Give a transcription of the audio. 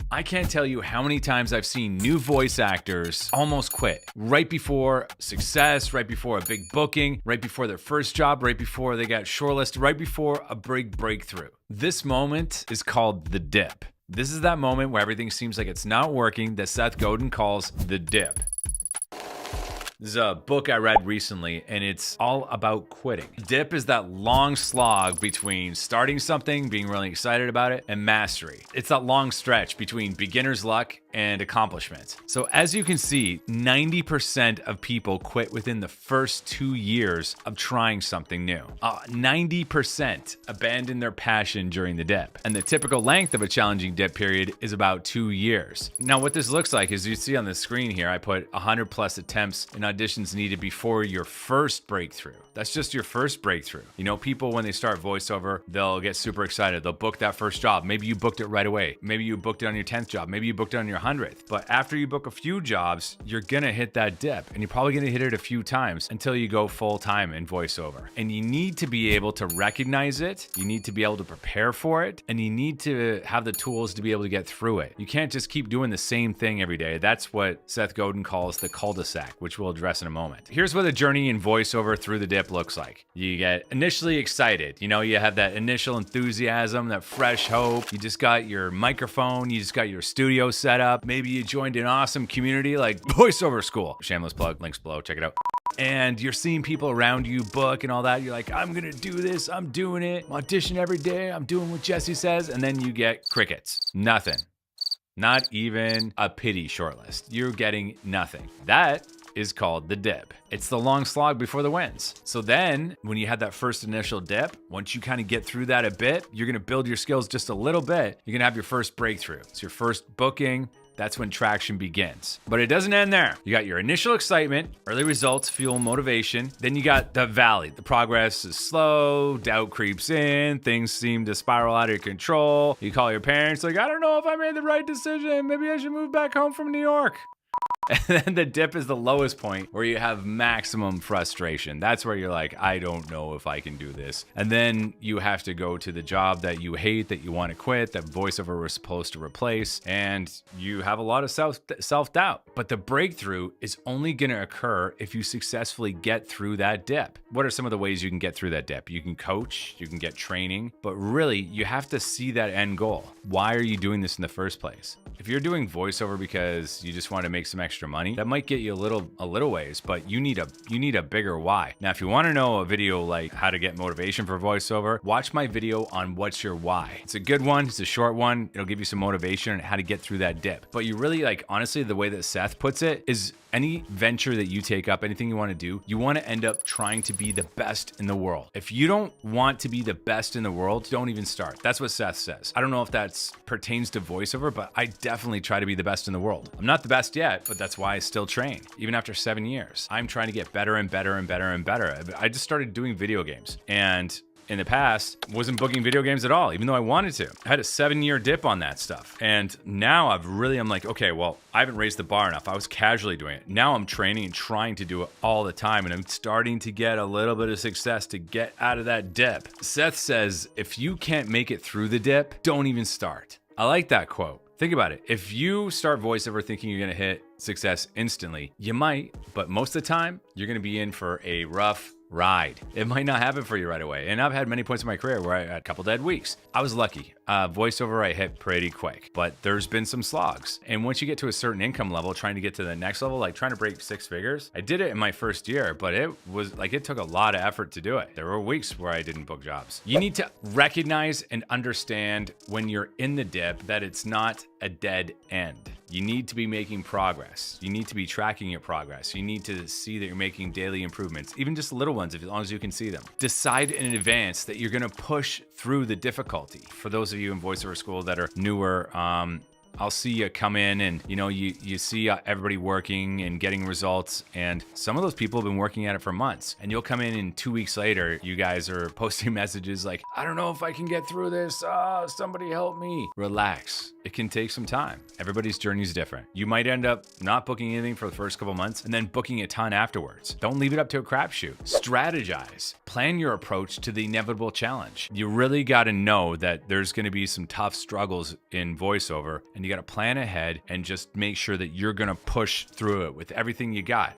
I can't tell you how many times I've seen new voice actors almost quit right before success, right before a big booking, right before their first job, right before they got shortlisted, right before a big breakthrough. This moment is called the dip. This is that moment where everything seems like it's not working that Seth Godin calls the dip. This is a book I read recently, and it's all about quitting. Dip is that long slog between starting something, being really excited about it, and mastery. It's that long stretch between beginner's luck and accomplishment. So as you can see, 90% of people quit within the first 2 years of trying something new. 90% abandon their passion during the dip. And the typical length of a challenging dip period is about 2 years. Now, what this looks like is you see on the screen here, I put 100 plus attempts and auditions needed before your first breakthrough. That's just your first breakthrough. You know, people, when they start voiceover, they'll get super excited. They'll book that first job. Maybe you booked it right away. Maybe you booked it on your 10th job. Maybe you booked it on your 100th. But after you book a few jobs, you're gonna hit that dip, and you're probably gonna hit it a few times until you go full time in voiceover. And you need to be able to recognize it. You need to be able to prepare for it, and you need to have the tools to be able to get through it. You can't just keep doing the same thing every day. That's what Seth Godin calls the cul-de-sac, which we'll address in a moment. Here's what the journey in voiceover through the dip looks like. You get initially excited. You know, you have that initial enthusiasm, that fresh hope. You just got your microphone. You just got your studio set up. Maybe you joined an awesome community like Voiceover School. Shameless plug, links below, check it out. And you're seeing people around you book and all that. You're like, I'm gonna do this, I'm doing it. I'm audition every day, I'm doing what Jesse says. And then you get crickets, nothing. Not even a pity shortlist. You're getting nothing. That is called the dip. It's the long slog before the wins. So then when you had that first initial dip, once you kind of get through that a bit, you're gonna build your skills just a little bit. You're gonna have your first breakthrough. It's your first booking. That's when traction begins. But it doesn't end there. You got your initial excitement, early results fuel motivation. Then you got the valley. The progress is slow, doubt creeps in, things seem to spiral out of control. You call your parents like, I don't know if I made the right decision. Maybe I should move back home from New York. And then the dip is the lowest point where you have maximum frustration. That's where you're like, I don't know if I can do this. And then you have to go to the job that you hate, that you want to quit, that voiceover was supposed to replace. And you have a lot of self-doubt. But the breakthrough is only going to occur if you successfully get through that dip. What are some of the ways you can get through that dip? You can coach, you can get training, but really you have to see that end goal. Why are you doing this in the first place? If you're doing voiceover because you just want to make some extra money, that might get you a little ways, but you need a bigger why. Now, if you want to know a video like how to get motivation for voiceover, watch my video on what's your why. It's a good one. It's a short one. It'll give you some motivation on how to get through that dip. But you really, like, honestly, the way that Seth puts it is any venture that you take up, anything you want to do, you want to end up trying to be the best in the world. If you don't want to be the best in the world, don't even start. That's what Seth says. I don't know if that pertains to voiceover, but I definitely try to be the best in the world. I'm not the best yet, but that's why I still train. Even after 7 years, I'm trying to get better and better and better and better. I just started doing video games, and in the past, wasn't booking video games at all, even though I wanted to. I had a 7-year dip on that stuff. And now I'm like, okay, well, I haven't raised the bar enough. I was casually doing it. Now I'm training and trying to do it all the time. And I'm starting to get a little bit of success to get out of that dip. Seth says, if you can't make it through the dip, don't even start. I like that quote. Think about it. If you start voiceover thinking you're going to hit success instantly, you might, but most of the time, you're going to be in for a rough ride. It might not happen for you right away. And I've had many points in my career where I had a couple dead weeks. I was lucky. Voiceover, I hit pretty quick, but there's been some slogs. And once you get to a certain income level, trying to get to the next level, like trying to break 6 figures, I did it in my first year, but it took a lot of effort to do it. There were weeks where I didn't book jobs. You need to recognize and understand when you're in the dip that it's not a dead end. You need to be making progress. You need to be tracking your progress. You need to see that you're making daily improvements, even just little ones, as long as you can see them. Decide in advance that you're gonna push through the difficulty. For those of you in voiceover school that are newer, I'll see you come in and, you see everybody working and getting results. And some of those people have been working at it for months. And you'll come in and 2 weeks later, you guys are posting messages like, I don't know if I can get through this. Somebody help me. Relax. it can take some time. Everybody's journey is different. You might end up not booking anything for the first couple months and then booking a ton afterwards. Don't leave it up to a crapshoot. Strategize. Plan your approach to the inevitable challenge. You really got to know that there's going to be some tough struggles in voiceover, and you got to plan ahead and just make sure that you're going to push through it with everything you got.